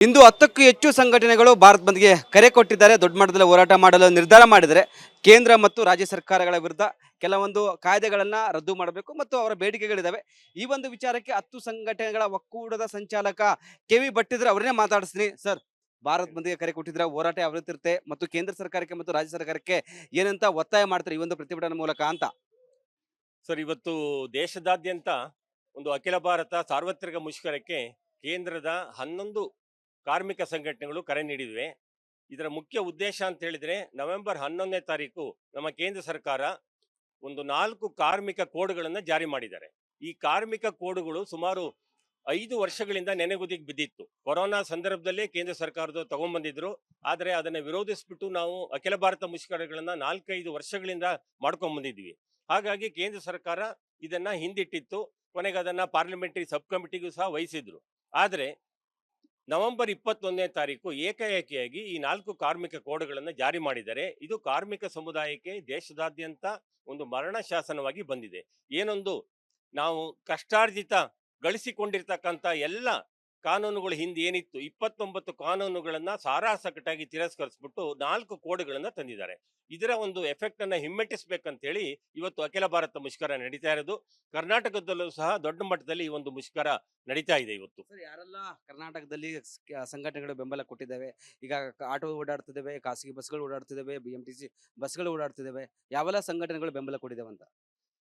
ಇಂದು 10ಕ್ಕೂ ಹೆಚ್ಚು ಸಂಘಟನೆಗಳು ಭಾರತ್ ಬಂದ್ಗೆ ಕರೆ ಕೊಟ್ಟಿದ್ದಾರೆ. ದೊಡ್ಡ ಮಟ್ಟದಲ್ಲಿ ಹೋರಾಟ ಮಾಡಲು ನಿರ್ಧಾರ ಮಾಡಿದರೆ ಕೇಂದ್ರ ಮತ್ತು ರಾಜ್ಯ ಸರ್ಕಾರಗಳ ವಿರುದ್ಧ ಕೆಲವೊಂದು ಕಾಯ್ದೆಗಳನ್ನ ರದ್ದು ಮಾಡಬೇಕು ಮತ್ತು ಅವರ ಬೇಡಿಕೆಗಳಿದಾವೆ. ಈ ಒಂದು ವಿಚಾರಕ್ಕೆ 10 ಸಂಘಟನೆಗಳ ಒಕ್ಕೂಟದ ಸಂಚಾಲಕ ಕೆ.ವಿ. ಭಟ್ ಇದ್ರೆ ಅವರನ್ನೇ ಮಾತಾಡಿಸ್ತೀನಿ. ಸರ್, ಭಾರತ್ ಬಂದ್ಗೆ ಕರೆ ಕೊಟ್ಟಿದ್ರೆ ಹೋರಾಟ ಯಾವ ರೀತಿ ಇರುತ್ತೆ ಮತ್ತು ಕೇಂದ್ರ ಸರ್ಕಾರಕ್ಕೆ ಮತ್ತು ರಾಜ್ಯ ಸರ್ಕಾರಕ್ಕೆ ಏನಂತ ಒತ್ತಾಯ ಮಾಡ್ತಾರೆ ಈ ಒಂದು ಪ್ರತಿಭಟನೆ ಮೂಲಕ ಅಂತ? ಸರ್, ಇವತ್ತು ದೇಶದಾದ್ಯಂತ ಒಂದು ಅಖಿಲ ಭಾರತ ಸಾರ್ವತ್ರಿಕ ಮುಷ್ಕರಕ್ಕೆ ಕೇಂದ್ರದ 11 ಕಾರ್ಮಿಕ ಸಂಘಟನೆಗಳು ಕರೆ ನೀಡಿವೆ. ಇದರ ಮುಖ್ಯ ಉದ್ದೇಶ ಅಂತ ಹೇಳಿದ್ರೆ, ನವೆಂಬರ್ 11ನೇ ತಾರೀಕು ನಮ್ಮ ಕೇಂದ್ರ ಸರ್ಕಾರ ಒಂದು 4 ಕಾರ್ಮಿಕ ಕೋಡ್ಗಳನ್ನು ಜಾರಿ ಮಾಡಿದ್ದಾರೆ. ಈ ಕಾರ್ಮಿಕ ಕೋಡ್ಗಳು ಸುಮಾರು 5 ವರ್ಷಗಳಿಂದ ನೆನೆಗುದಿಗೆ ಬಿದ್ದಿತ್ತು. ಕೊರೋನಾ ಸಂದರ್ಭದಲ್ಲೇ ಕೇಂದ್ರ ಸರ್ಕಾರದವರು ತಗೊಂಡ್ಬಂದಿದ್ರು. ಆದರೆ ಅದನ್ನು ವಿರೋಧಿಸ್ಬಿಟ್ಟು ನಾವು ಅಖಿಲ ಭಾರತ ಮುಷ್ಕರಗಳನ್ನ 4-5 ವರ್ಷಗಳಿಂದ ಮಾಡ್ಕೊಂಡ್ ಬಂದಿದ್ವಿ. ಹಾಗಾಗಿ ಕೇಂದ್ರ ಸರ್ಕಾರ ಇದನ್ನ ಹಿಂದಿಟ್ಟಿತ್ತು. ಕೊನೆಗೆ ಅದನ್ನ ಪಾರ್ಲಿಮೆಂಟರಿ ಸಬ್ ಕಮಿಟಿಗೂ ಸಹ ವಹಿಸಿದ್ರು. ಆದರೆ ನವೆಂಬರ್ 21ನೇ ತಾರೀಕು ಏಕಾಏಕಿಯಾಗಿ ಈ 4 ಕಾರ್ಮಿಕ ಕೋಡ್ಗಳನ್ನು ಜಾರಿ ಮಾಡಿದ್ದಾರೆ. ಇದು ಕಾರ್ಮಿಕ ಸಮುದಾಯಕ್ಕೆ ದೇಶದಾದ್ಯಂತ ಒಂದು ಮರಣ ಶಾಸನವಾಗಿ ಬಂದಿದೆ. ಏನೊಂದು ನಾವು ಕಷ್ಟಾರ್ಜಿತ ಗಳಿಸಿಕೊಂಡಿರ್ತಕ್ಕಂಥ ಎಲ್ಲ ಕಾನೂನುಗಳ ಹಿಂದೆ ಏನಿತ್ತು, 29 ಕಾನೂನುಗಳನ್ನ ಸಾರಾಸಗಟಾಗಿ ತಿರಸ್ಕರಿಸ್ಬಿಟ್ಟು 4 ಕೋಡ್ಗಳನ್ನ ತಂದಿದ್ದಾರೆ. ಇದರ ಒಂದು ಎಫೆಕ್ಟ್ ಅನ್ನ ಹಿಮ್ಮೆಟ್ಟಿಸ್ಬೇಕಂತ ಹೇಳಿ ಇವತ್ತು ಅಖಿಲ ಭಾರತ ಮುಷ್ಕರ ನಡೀತಾ ಇರೋದು. ಕರ್ನಾಟಕದಲ್ಲೂ ಸಹ ದೊಡ್ಡ ಮಟ್ಟದಲ್ಲಿ ಈ ಒಂದು ಮುಷ್ಕರ ನಡೀತಾ ಇದೆ ಇವತ್ತು. ಸರ್, ಯಾರೆಲ್ಲ ಕರ್ನಾಟಕದಲ್ಲಿ ಸಂಘಟನೆಗಳು ಬೆಂಬಲ ಕೊಟ್ಟಿದ್ದಾವೆ? ಈಗ ಆಟೋ ಓಡಾಡ್ತಿದ್ದಾವೆ, ಖಾಸಗಿ ಬಸ್ಗಳು ಓಡಾಡ್ತಿದ್ದಾವೆ, BMTC ಬಸ್ಗಳು ಓಡಾಡ್ತಿದ್ದಾವೆ. ಯಾವೆಲ್ಲ ಸಂಘಟನೆಗಳು ಬೆಂಬಲ ಕೊಟ್ಟಿದ್ದಾವೆ ಅಂತ?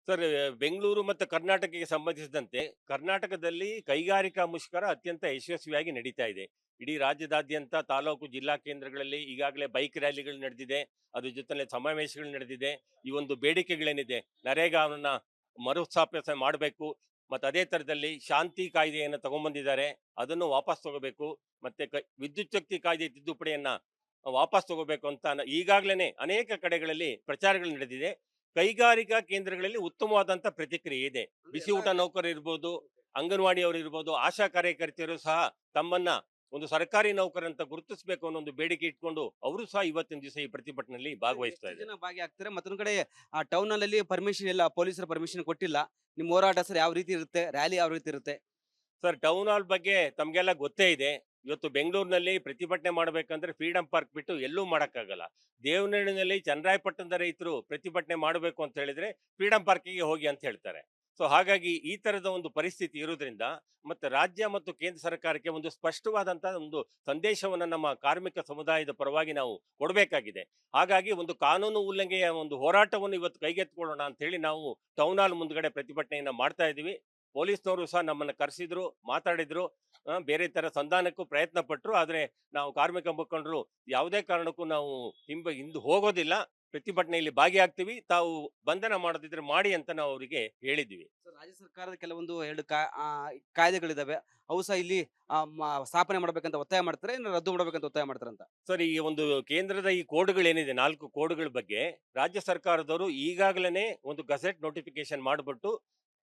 ಸರ್, ಬೆಂಗಳೂರು ಮತ್ತು ಕರ್ನಾಟಕಕ್ಕೆ ಸಂಬಂಧಿಸಿದಂತೆ ಕರ್ನಾಟಕದಲ್ಲಿ ಕೈಗಾರಿಕಾ ಮುಷ್ಕರ ಅತ್ಯಂತ ಯಶಸ್ವಿಯಾಗಿ ನಡೀತಾ ಇದೆ. ಇಡೀ ರಾಜ್ಯದಾದ್ಯಂತ ತಾಲೂಕು ಜಿಲ್ಲಾ ಕೇಂದ್ರಗಳಲ್ಲಿ ಈಗಾಗಲೇ ಬೈಕ್ ರ್ಯಾಲಿಗಳು ನಡೆದಿದೆ. ಅದ್ರ ಜೊತೆಲೆ ಸಮಾವೇಶಗಳು ನಡೆದಿದೆ. ಈ ಒಂದು ಬೇಡಿಕೆಗಳೇನಿದೆ, ನರೇಗಾವನ್ನ ಮರುಸ್ಥಾಪನೆ ಮಾಡಬೇಕು, ಮತ್ತು ಅದೇ ಥರದಲ್ಲಿ ಶಾಂತಿ ಕಾಯ್ದೆಯನ್ನು ತಗೊಂಡ್ಬಂದಿದ್ದಾರೆ, ಅದನ್ನು ವಾಪಸ್ ತಗೋಬೇಕು, ಮತ್ತೆ ವಿದ್ಯುತ್ ಶಕ್ತಿ ಕಾಯ್ದೆ ತಿದ್ದುಪಡಿಯನ್ನ ವಾಪಸ್ ತಗೋಬೇಕು ಅಂತ ಈಗಾಗಲೇ ಅನೇಕ ಕಡೆಗಳಲ್ಲಿ ಪ್ರಚಾರಗಳು ನಡೆದಿದೆ. ಕೈಗಾರಿಕಾ ಕೇಂದ್ರಗಳಲ್ಲಿ ಉತ್ತಮವಾದಂತ ಪ್ರತಿಕ್ರಿಯೆ ಇದೆ. ಬಿಸಿ ಊಟ ನೌಕರರು ಇರ್ಬೋದು, ಅಂಗನವಾಡಿಯವರು ಇರ್ಬೋದು, ಆಶಾ ಕಾರ್ಯಕರ್ತೆಯರು ಸಹ ತಮ್ಮನ್ನ ಒಂದು ಸರ್ಕಾರಿ ನೌಕರಂತ ಗುರುತಿಸಬೇಕು ಅನ್ನೋ ಒಂದು ಬೇಡಿಕೆ ಇಟ್ಕೊಂಡು ಅವರು ಸಹ ಇವತ್ತಿನ ದಿವಸ ಈ ಪ್ರತಿಭಟನೆಯಲ್ಲಿ ಭಾಗವಹಿಸ್ತಾ ಎಷ್ಟು ಇದ್ದಾರೆ. ಜನ ಭಾಗಿಯಾಗ್ತಾರೆ? ಮತ್ತೊಂದು ಕಡೆ ಆ ಟೌನ್ ಅಲ್ಲಿ ಪರ್ಮಿಷನ್ ಇಲ್ಲ, ಪೊಲೀಸರ ಪರ್ಮಿಷನ್ ಕೊಟ್ಟಿಲ್ಲ. ನಿಮ್ಮ ಹೋರಾಟ ಸರ್ ಯಾವ ರೀತಿ ಇರುತ್ತೆ? ರ್ಯಾಲಿ ಯಾವ ರೀತಿ ಇರುತ್ತೆ? ಸರ್, ಟೌನ್ ಹಾಲ್ ಬಗ್ಗೆ ತಮ್ಗೆಲ್ಲ ಗೊತ್ತೇ ಇದೆ. ಇವತ್ತು ಬೆಂಗಳೂರಿನಲ್ಲಿ ಪ್ರತಿಭಟನೆ ಮಾಡಬೇಕಂದ್ರೆ ಫ್ರೀಡಂ ಪಾರ್ಕ್ ಬಿಟ್ಟು ಎಲ್ಲೂ ಮಾಡೋಕ್ಕಾಗಲ್ಲ. ದೇವನಹಳ್ಳಿನಲ್ಲಿ ಚನ್ನರಾಯಪಟ್ಟಣದ ರೈತರು ಪ್ರತಿಭಟನೆ ಮಾಡಬೇಕು ಅಂತ ಹೇಳಿದ್ರೆ ಫ್ರೀಡಂ ಪಾರ್ಕಿಗೆ ಹೋಗಿ ಅಂತ ಹೇಳ್ತಾರೆ. ಸೊ ಹಾಗಾಗಿ ಈ ತರದ ಒಂದು ಪರಿಸ್ಥಿತಿ ಇರೋದ್ರಿಂದ ಮತ್ತೆ ರಾಜ್ಯ ಮತ್ತು ಕೇಂದ್ರ ಸರ್ಕಾರಕ್ಕೆ ಒಂದು ಸ್ಪಷ್ಟವಾದಂತಹ ಒಂದು ಸಂದೇಶವನ್ನು ನಮ್ಮ ಕಾರ್ಮಿಕ ಸಮುದಾಯದ ಪರವಾಗಿ ನಾವು ಕೊಡಬೇಕಾಗಿದೆ. ಹಾಗಾಗಿ ಒಂದು ಕಾನೂನು ಉಲ್ಲಂಘನೆಯ ಒಂದು ಹೋರಾಟವನ್ನು ಇವತ್ತು ಕೈಗೆತ್ತಿಕೊಳ್ಳೋಣ ಅಂತ ಹೇಳಿ ನಾವು ಟೌನ್ ಹಾಲ್ ಮುಂದ್ಗಡೆ ಪ್ರತಿಭಟನೆಯನ್ನ ಮಾಡ್ತಾ ಇದ್ದೀವಿ. ಪೊಲೀಸ್ನವರು ಸಹ ನಮ್ಮನ್ನ ಕರೆಸಿದ್ರು, ಮಾತಾಡಿದ್ರು, ಬೇರೆ ತರ ಸಂಧಾನಕ್ಕೂ ಪ್ರಯತ್ನ ಪಟ್ಟರು. ಆದ್ರೆ ನಾವು ಕಾರ್ಮಿಕ ಮುಖಂಡರು ಯಾವುದೇ ಕಾರಣಕ್ಕೂ ನಾವು ಹಿಂದೆ ಹೋಗೋದಿಲ್ಲ, ಪ್ರತಿಭಟನೆಯಲ್ಲಿ ಭಾಗಿಯಾಗ್ತೀವಿ, ತಾವು ಬಂಧನ ಮಾಡೋದಿದ್ರೆ ಮಾಡಿ ಅಂತ ನಾವು ಅವರಿಗೆ ಹೇಳಿದ್ವಿ. ಸರ್, ರಾಜ್ಯ ಸರ್ಕಾರದ ಕೆಲವೊಂದು ಎರಡು ಕಾಯ್ದೆಗಳಿದಾವೆ. ಅವು ಸಹ ಇಲ್ಲಿ ಸ್ಥಾಪನೆ ಮಾಡ್ಬೇಕಂತ ಒತ್ತಾಯ ಮಾಡ್ತಾರೆ, ಇನ್ನು ರದ್ದು ಮಾಡ್ಬೇಕಂತ ಒತ್ತಾಯ ಮಾಡ್ತಾರಂತ? ಸರ್, ಈ ಒಂದು ಕೇಂದ್ರದ ಈ ಕೋಡ್ಗಳೇನಿದೆ, 4 ಕೋಡ್ಗಳ ಬಗ್ಗೆ ರಾಜ್ಯ ಸರ್ಕಾರದವರು ಈಗಾಗಲೇ ಒಂದು ಗಜೆಟ್ ನೋಟಿಫಿಕೇಶನ್ ಮಾಡಿಬಿಟ್ಟು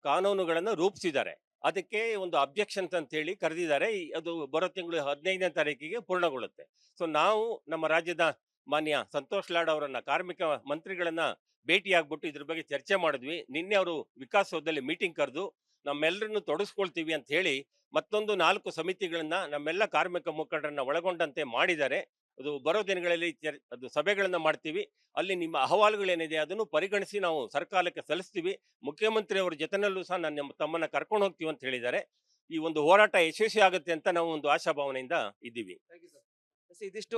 ಕಾನೂನುಗಳನ್ನು ರೂಪಿಸಿದ್ದಾರೆ. ಅದಕ್ಕೆ ಒಂದು ಅಬ್ಜೆಕ್ಷನ್ಸ್ ಅಂತ ಹೇಳಿ ಕರೆದಿದ್ದಾರೆ. ಅದು ಬರೋ ತಿಂಗಳು 15ನೇ ತಾರೀಕಿಗೆ ಪೂರ್ಣಗೊಳ್ಳುತ್ತೆ. ಸೊ ನಾವು ನಮ್ಮ ರಾಜ್ಯದ ಮಾನ್ಯ ಸಂತೋಷ್ ಲಾಡ್ ಅವರನ್ನ, ಕಾರ್ಮಿಕ ಮಂತ್ರಿಗಳನ್ನ ಭೇಟಿಯಾಗ್ಬಿಟ್ಟು ಇದ್ರ ಬಗ್ಗೆ ಚರ್ಚೆ ಮಾಡಿದ್ವಿ. ನಿನ್ನೆ ಅವರು ವಿಕಾಸಸೌಧದಲ್ಲಿ ಮೀಟಿಂಗ್ ಕರೆದು ನಮ್ಮೆಲ್ಲರನ್ನು ತೊಡಗಿಸ್ಕೊಳ್ತೀವಿ ಅಂತ ಹೇಳಿ ಮತ್ತೊಂದು 4 ಸಮಿತಿಗಳನ್ನ ನಮ್ಮೆಲ್ಲ ಕಾರ್ಮಿಕ ಮುಖಂಡರನ್ನ ಒಳಗೊಂಡಂತೆ ಮಾಡಿದ್ದಾರೆ. ಅದು ಬರೋ ದಿನಗಳಲ್ಲಿ ಅದು ಸಭೆಗಳನ್ನ ಮಾಡ್ತೀವಿ. ಅಲ್ಲಿ ನಿಮ್ಮ ಅಹವಾಲುಗಳೇನಿದೆ ಅದನ್ನು ಪರಿಗಣಿಸಿ ನಾವು ಸರ್ಕಾರಕ್ಕೆ ಸಲ್ಲಿಸ್ತೀವಿ. ಮುಖ್ಯಮಂತ್ರಿ ಅವರ ಜೊತೆನಲ್ಲೂ ಸಹ ತಮ್ಮನ್ನ ಕರ್ಕೊಂಡು ಹೋಗ್ತೀವಿ ಅಂತ ಹೇಳಿದ್ದಾರೆ. ಈ ಒಂದು ಹೋರಾಟ ಯಶಸ್ವಿ ಆಗುತ್ತೆ ಅಂತ ನಾವು ಒಂದು ಆಶಾಭಾವನೆಯಿಂದ ಇದ್ದೀವಿ. ಇದಿಷ್ಟು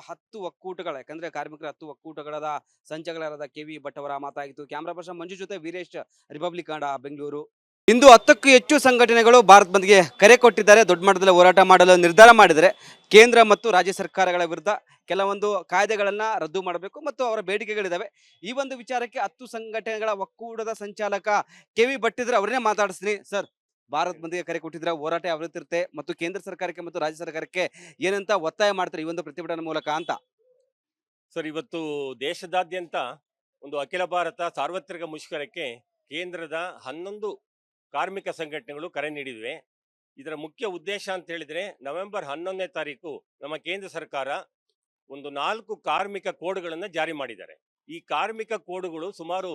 10 ಒಕ್ಕೂಟಗಳ, ಯಾಕಂದ್ರೆ ಕಾರ್ಮಿಕರ 10 ಒಕ್ಕೂಟಗಳಾದ ಸಂಚಾಲಕರಾದ ಕೆ.ವಿ. ಭಟ್ ಅವರ ಮಾತಾಗಿತ್ತು. ಕ್ಯಾಮ್ರಾ ಪರ್ಸನ್ ಮಂಜು ಜೊತೆ ವೀರೇಶ್, ರಿಪಬ್ಲಿಕ್ ಕನ್ನಡ, ಬೆಂಗಳೂರು. ಇಂದು 10ಕ್ಕೂ ಹೆಚ್ಚು ಸಂಘಟನೆಗಳು ಭಾರತ್ ಬಂದ್ಗೆ ಕರೆ ಕೊಟ್ಟಿದ್ದಾರೆ. ದೊಡ್ಡ ಮಟ್ಟದಲ್ಲಿ ಹೋರಾಟ ಮಾಡಲು ನಿರ್ಧಾರ ಮಾಡಿದರೆ ಕೇಂದ್ರ ಮತ್ತು ರಾಜ್ಯ ಸರ್ಕಾರಗಳ ವಿರುದ್ಧ ಕೆಲವೊಂದು ಕಾಯ್ದೆಗಳನ್ನ ರದ್ದು ಮಾಡಬೇಕು ಮತ್ತು ಅವರ ಬೇಡಿಕೆಗಳಿದಾವೆ. ಈ ಒಂದು ವಿಚಾರಕ್ಕೆ 10 ಸಂಘಟನೆಗಳ ಒಕ್ಕೂಟದ ಸಂಚಾಲಕ ಕೆ.ವಿ. ಭಟ್ ಇದ್ರೆ ಅವರನ್ನೇ ಮಾತಾಡಿಸ್ತೀನಿ. ಸರ್, ಭಾರತ್ ಬಂದ್ಗೆ ಕರೆ ಕೊಟ್ಟಿದ್ರೆ ಹೋರಾಟ ಯಾವ ರೀತಿ ಇರುತ್ತೆ ಮತ್ತು ಕೇಂದ್ರ ಸರ್ಕಾರಕ್ಕೆ ಮತ್ತು ರಾಜ್ಯ ಸರ್ಕಾರಕ್ಕೆ ಏನಂತ ಒತ್ತಾಯ ಮಾಡ್ತಾರೆ ಈ ಒಂದು ಪ್ರತಿಭಟನೆ ಮೂಲಕ ಅಂತ? ಸರ್, ಇವತ್ತು ದೇಶದಾದ್ಯಂತ ಒಂದು ಅಖಿಲ ಭಾರತ ಸಾರ್ವತ್ರಿಕ ಮುಷ್ಕರಕ್ಕೆ ಕೇಂದ್ರದ 11 ಕಾರ್ಮಿಕ ಸಂಘಟನೆಗಳು ಕರೆ ನೀಡಿವೆ. ಇದರ ಮುಖ್ಯ ಉದ್ದೇಶ ಅಂತ ಹೇಳಿದ್ರೆ, ನವೆಂಬರ್ 11ನೇ ತಾರೀಕು ನಮ್ಮ ಕೇಂದ್ರ ಸರ್ಕಾರ ಒಂದು 4 ಕಾರ್ಮಿಕ ಕೋಡ್ಗಳನ್ನು ಜಾರಿ ಮಾಡಿದ್ದಾರೆ. ಈ ಕಾರ್ಮಿಕ ಕೋಡ್ಗಳು ಸುಮಾರು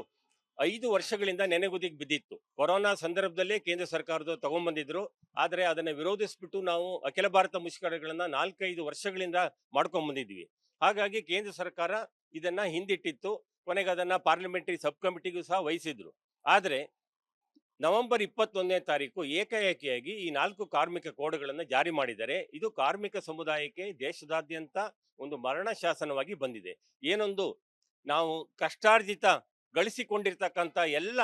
5 ವರ್ಷಗಳಿಂದ ನೆನೆಗುದಿಗೆ ಬಿದ್ದಿತ್ತು. ಕೊರೋನಾ ಸಂದರ್ಭದಲ್ಲೇ ಕೇಂದ್ರ ಸರ್ಕಾರದವರು ತಗೊಂಡ್ಬಂದಿದ್ರು. ಆದರೆ ಅದನ್ನ ವಿರೋಧಿಸ್ಬಿಟ್ಟು ನಾವು ಅಖಿಲ ಭಾರತ ಮುಷ್ಕರಗಳನ್ನ 4-5 ವರ್ಷಗಳಿಂದ ಮಾಡ್ಕೊಂಡ್ ಬಂದಿದ್ವಿ. ಹಾಗಾಗಿ ಕೇಂದ್ರ ಸರ್ಕಾರ ಇದನ್ನ ಹಿಂದಿಟ್ಟಿತ್ತು. ಕೊನೆಗೆ ಅದನ್ನ ಪಾರ್ಲಿಮೆಂಟರಿ ಸಬ್ ಕಮಿಟಿಗೂ ಸಹ ವಹಿಸಿದ್ರು. ಆದ್ರೆ ನವೆಂಬರ್ 21ನೇ ತಾರೀಕು ಏಕಾಏಕಿಯಾಗಿ ಈ 4 ಕಾರ್ಮಿಕ ಕೋಡ್ಗಳನ್ನು ಜಾರಿ ಮಾಡಿದ್ದಾರೆ. ಇದು ಕಾರ್ಮಿಕ ಸಮುದಾಯಕ್ಕೆ ದೇಶದಾದ್ಯಂತ ಒಂದು ಮರಣ ಶಾಸನವಾಗಿ ಬಂದಿದೆ. ಏನೊಂದು ನಾವು ಕಷ್ಟಾರ್ಜಿತ ಗಳಿಸಿಕೊಂಡಿರ್ತಕ್ಕಂಥ ಎಲ್ಲ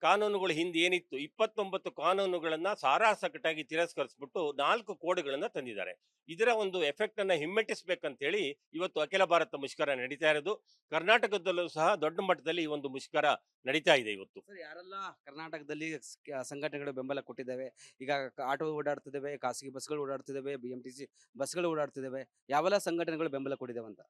ಕಾನೂನುಗಳ ಹಿಂದೆ ಏನಿತ್ತು 29 ಕಾನೂನುಗಳನ್ನ ಸಾರಾಸಗಟಾಗಿ ತಿರಸ್ಕರಿಸ್ಬಿಟ್ಟು 4 ಕೋಡ್ಗಳನ್ನ ತಂದಿದ್ದಾರೆ. ಇದರ ಒಂದು ಎಫೆಕ್ಟ್ ಅನ್ನ ಹಿಮ್ಮೆಟ್ಟಿಸ್ಬೇಕಂತ ಹೇಳಿ ಇವತ್ತು ಅಖಿಲ ಭಾರತ ಮುಷ್ಕರ ನಡೀತಾ ಇರೋದು. ಕರ್ನಾಟಕದಲ್ಲೂ ಸಹ ದೊಡ್ಡ ಮಟ್ಟದಲ್ಲಿ ಈ ಒಂದು ಮುಷ್ಕರ ನಡೀತಾ ಇದೆ ಇವತ್ತು. ಸರ್, ಯಾರೆಲ್ಲ ಕರ್ನಾಟಕದಲ್ಲಿ ಸಂಘಟನೆಗಳು ಬೆಂಬಲ ಕೊಟ್ಟಿದ್ದಾವೆ? ಈಗ ಆಟೋ ಓಡಾಡ್ತಿದ್ದಾವೆ, ಖಾಸಗಿ ಬಸ್ಗಳು ಓಡಾಡ್ತಿದ್ದಾವೆ, BMTC ಬಸ್ಗಳು ಓಡಾಡ್ತಿದ್ದಾವೆ. ಯಾವೆಲ್ಲ ಸಂಘಟನೆಗಳು ಬೆಂಬಲ ಕೊಟ್ಟಿದ್ದಾವೆ ಅಂತ?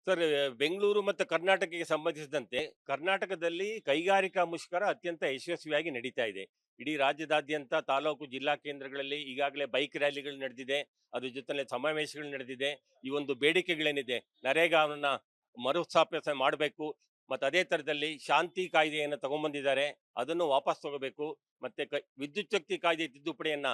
ಸರ್, ಬೆಂಗಳೂರು ಮತ್ತು ಕರ್ನಾಟಕಕ್ಕೆ ಸಂಬಂಧಿಸಿದಂತೆ ಕರ್ನಾಟಕದಲ್ಲಿ ಕೈಗಾರಿಕಾ ಮುಷ್ಕರ ಅತ್ಯಂತ ಯಶಸ್ವಿಯಾಗಿ ನಡೀತಾ ಇದೆ. ಇಡೀ ರಾಜ್ಯದಾದ್ಯಂತ ತಾಲೂಕು ಜಿಲ್ಲಾ ಕೇಂದ್ರಗಳಲ್ಲಿ ಈಗಾಗಲೇ ಬೈಕ್ ರ್ಯಾಲಿಗಳು ನಡೆದಿದೆ. ಅದ್ರ ಜೊತೆಲೆ ಸಮಾವೇಶಗಳು ನಡೆದಿದೆ. ಈ ಒಂದು ಬೇಡಿಕೆಗಳೇನಿದೆ, ನರೇಗಾವನ್ನ ಮರುಸ್ಥಾಪನೆ ಮಾಡಬೇಕು, ಮತ್ತು ಅದೇ ತರದಲ್ಲಿ ಶಾಂತಿ ಕಾಯ್ದೆಯನ್ನು ತಗೊಂಡ್ಬಂದಿದ್ದಾರೆ, ಅದನ್ನು ವಾಪಸ್ ತಗೋಬೇಕು, ಮತ್ತೆ ವಿದ್ಯುತ್ ಶಕ್ತಿ ಕಾಯ್ದೆ ತಿದ್ದುಪಡಿಯನ್ನ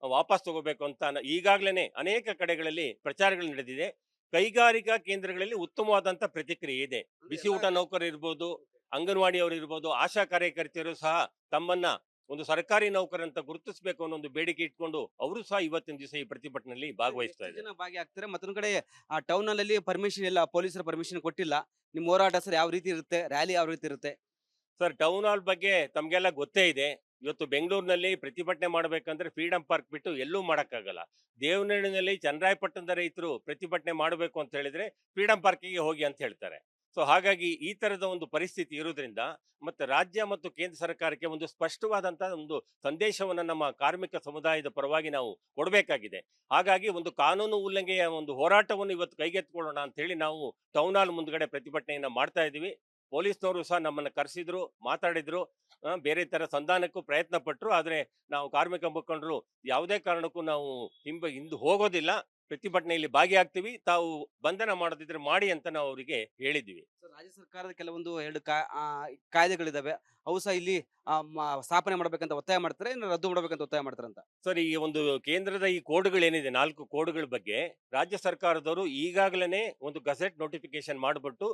ವಾಪಸ್ ತಗೋಬೇಕು ಅಂತ ಈಗಾಗಲೇ ಅನೇಕ ಕಡೆಗಳಲ್ಲಿ ಪ್ರಚಾರಗಳು ನಡೆದಿದೆ. ಕೈಗಾರಿಕಾ ಕೇಂದ್ರಗಳಲ್ಲಿ ಉತ್ತಮವಾದಂತ ಪ್ರತಿಕ್ರಿಯೆ ಇದೆ. ಬಿಸಿ ಊಟ ನೌಕರರು ಇರ್ಬೋದು, ಅಂಗನವಾಡಿಯವರು ಇರ್ಬೋದು, ಆಶಾ ಕಾರ್ಯಕರ್ತೆಯರು ಸಹ ತಮ್ಮನ್ನ ಒಂದು ಸರ್ಕಾರಿ ನೌಕರಂತ ಗುರುತಿಸಬೇಕು ಅನ್ನೋ ಒಂದು ಬೇಡಿಕೆ ಇಟ್ಕೊಂಡು ಅವರು ಸಹ ಇವತ್ತಿನ ದಿವಸ ಈ ಪ್ರತಿಭಟನೆಯಲ್ಲಿ ಭಾಗವಹಿಸ್ತಾ ಎಷ್ಟು ಇದ್ದಾರೆ. ಜನ ಭಾಗಿಯಾಗ್ತಾರೆ? ಮತ್ತೊಂದ್ ಕಡೆ ಆ ಟೌನ್ ಅಲ್ಲಿ ಪರ್ಮಿಷನ್ ಇಲ್ಲ, ಪೊಲೀಸರ ಪರ್ಮಿಷನ್ ಕೊಟ್ಟಿಲ್ಲ. ನಿಮ್ ಹೋರಾಟ ಸರ್ ಯಾವ ರೀತಿ ಇರುತ್ತೆ? ರ್ಯಾಲಿ ಯಾವ ರೀತಿ ಇರುತ್ತೆ? ಸರ್, ಟೌನ್ ಹಾಲ್ ಬಗ್ಗೆ ತಮ್ಗೆಲ್ಲ ಗೊತ್ತೇ ಇದೆ. ಇವತ್ತು ಬೆಂಗಳೂರಿನಲ್ಲಿ ಪ್ರತಿಭಟನೆ ಮಾಡಬೇಕಂದ್ರೆ ಫ್ರೀಡಂ ಪಾರ್ಕ್ ಬಿಟ್ಟು ಎಲ್ಲೂ ಮಾಡಕ್ಕಾಗಲ್ಲ. ದೇವನಹಳ್ಳಿನಲ್ಲಿ ಚನ್ನರಾಯಪಟ್ಟಣದ ರೈತರು ಪ್ರತಿಭಟನೆ ಮಾಡಬೇಕು ಅಂತ ಹೇಳಿದ್ರೆ ಫ್ರೀಡಂ ಪಾರ್ಕಿಗೆ ಹೋಗಿ ಅಂತ ಹೇಳ್ತಾರೆ. ಸೊ ಹಾಗಾಗಿ ಈ ತರದ ಒಂದು ಪರಿಸ್ಥಿತಿ ಇರೋದ್ರಿಂದ ಮತ್ತೆ ರಾಜ್ಯ ಮತ್ತು ಕೇಂದ್ರ ಸರ್ಕಾರಕ್ಕೆ ಒಂದು ಸ್ಪಷ್ಟವಾದಂತಹ ಒಂದು ಸಂದೇಶವನ್ನ ನಮ್ಮ ಕಾರ್ಮಿಕ ಸಮುದಾಯದ ಪರವಾಗಿ ನಾವು ಕೊಡಬೇಕಾಗಿದೆ. ಹಾಗಾಗಿ ಒಂದು ಕಾನೂನು ಉಲ್ಲಂಘನೆಯ ಒಂದು ಹೋರಾಟವನ್ನು ಇವತ್ತು ಕೈಗೆತ್ತಿಕೊಳ್ಳೋಣ ಅಂತ ಹೇಳಿ ನಾವು ಟೌನ್ ಹಾಲ್ ಮುಂದ್ಗಡೆ ಪ್ರತಿಭಟನೆಯನ್ನ ಮಾಡ್ತಾ ಇದೀವಿ. ಪೊಲೀಸ್ನವರು ಸಹ ನಮ್ಮನ್ನ ಕರೆಸಿದ್ರು, ಮಾತಾಡಿದ್ರು, ಬೇರೆ ತರ ಸಂಧಾನಕ್ಕೂ ಪ್ರಯತ್ನ ಪಟ್ರು. ಆದ್ರೆ ನಾವು ಕಾರ್ಮಿಕ ಮುಖಂಡರು ಯಾವುದೇ ಕಾರಣಕ್ಕೂ ನಾವು ಹಿಂದು ಹೋಗೋದಿಲ್ಲ, ಪ್ರತಿಭಟನೆಯಲ್ಲಿ ಭಾಗಿಯಾಗ್ತೀವಿ, ತಾವು ಬಂಧನ ಮಾಡೋದಿದ್ರೆ ಮಾಡಿ ಅಂತ ನಾವು ಅವರಿಗೆ ಹೇಳಿದ್ವಿ. ಸರ್, ರಾಜ್ಯ ಸರ್ಕಾರದ ಕೆಲವೊಂದು ಕಾಯ್ದೆಗಳಿದಾವೆ. ಅವು ಸಹ ಇಲ್ಲಿ ಸ್ಥಾಪನೆ ಮಾಡ್ಬೇಕಂತ ಒತ್ತಾಯ ಮಾಡ್ತಾರೆ, ಇನ್ನು ರದ್ದು ಮಾಡ್ಬೇಕಂತ ಒತ್ತಾಯ ಮಾಡ್ತಾರಂತ? ಸರ್, ಈ ಒಂದು ಕೇಂದ್ರದ ಈ ಕೋಡ್ಗಳೇನಿದೆ 4 ಕೋಡ್ಗಳ ಬಗ್ಗೆ ರಾಜ್ಯ ಸರ್ಕಾರದವರು ಈಗಾಗಲೇ ಒಂದು ಗಜೆಟ್ ನೋಟಿಫಿಕೇಶನ್ ಮಾಡಿಬಿಟ್ಟು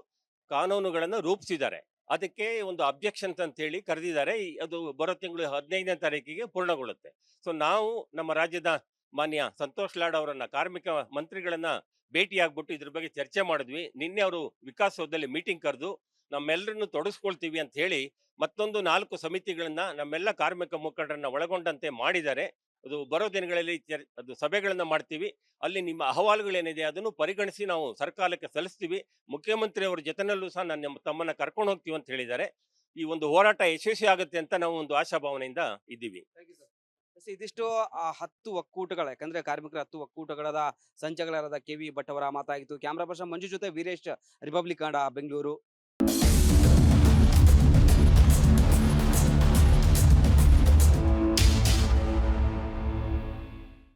ಕಾನೂನುಗಳನ್ನು ರೂಪಿಸಿದ್ದಾರೆ. ಅದಕ್ಕೆ ಒಂದು ಅಬ್ಜೆಕ್ಷನ್ಸ್ ಅಂತ ಹೇಳಿ ಕರೆದಿದ್ದಾರೆ. ಅದು ಬರೋ ತಿಂಗಳು 15ನೇ ತಾರೀಕಿಗೆ ಪೂರ್ಣಗೊಳ್ಳುತ್ತೆ. ಸೊ ನಾವು ನಮ್ಮ ರಾಜ್ಯದ ಮಾನ್ಯ ಸಂತೋಷ್ ಲಾಡ್ ಅವರನ್ನ, ಕಾರ್ಮಿಕ ಮಂತ್ರಿಗಳನ್ನ ಭೇಟಿ ಆಗ್ಬಿಟ್ಟು ಇದ್ರ ಬಗ್ಗೆ ಚರ್ಚೆ ಮಾಡಿದ್ವಿ. ನಿನ್ನೆ ಅವರು ವಿಕಾಸಸೌಧದಲ್ಲಿ ಮೀಟಿಂಗ್ ಕರೆದು ನಮ್ಮೆಲ್ಲರನ್ನು ತೊಡಗಿಸ್ಕೊಳ್ತೀವಿ ಅಂತ ಹೇಳಿ ಮತ್ತೊಂದು 4 ಸಮಿತಿಗಳನ್ನ ನಮ್ಮೆಲ್ಲ ಕಾರ್ಮಿಕ ಮುಖಂಡರನ್ನ ಒಳಗೊಂಡಂತೆ ಮಾಡಿದ್ದಾರೆ. ಅದು ಬರೋ ದಿನಗಳಲ್ಲಿ ಅದು ಸಭೆಗಳನ್ನ ಮಾಡ್ತೀವಿ. ಅಲ್ಲಿ ನಿಮ್ಮ ಅಹವಾಲುಗಳೇನಿದೆ ಅದನ್ನು ಪರಿಗಣಿಸಿ ನಾವು ಸರ್ಕಾರಕ್ಕೆ ಸಲ್ಲಿಸ್ತೀವಿ. ಮುಖ್ಯಮಂತ್ರಿ ಅವರ ಜೊತೆನಲ್ಲೂ ಸಹ ತಮ್ಮನ್ನ ಕರ್ಕೊಂಡು ಹೋಗ್ತೀವಿ ಅಂತ ಹೇಳಿದ್ದಾರೆ. ಈ ಒಂದು ಹೋರಾಟ ಯಶಸ್ವಿ ಆಗುತ್ತೆ ಅಂತ ನಾವು ಒಂದು ಆಶಾಭಾವನೆಯಿಂದ ಇದ್ದೀವಿ. ಇದಿಷ್ಟು 10 ಒಕ್ಕೂಟಗಳ, ಯಾಕಂದ್ರೆ ಕಾರ್ಮಿಕರ 10 ಒಕ್ಕೂಟಗಳಾದ ಸಂಚಗಳಾದ KV ಭಟ್ ಅವರ ಮಾತಾಗಿತ್ತು. ಕ್ಯಾಮ್ರಾ ಪರ್ಸನ್ ಮಂಜು ಜೊತೆ ವೀರೇಶ್, ರಿಪಬ್ಲಿಕ್ ಕನ್ನಡ, ಬೆಂಗಳೂರು.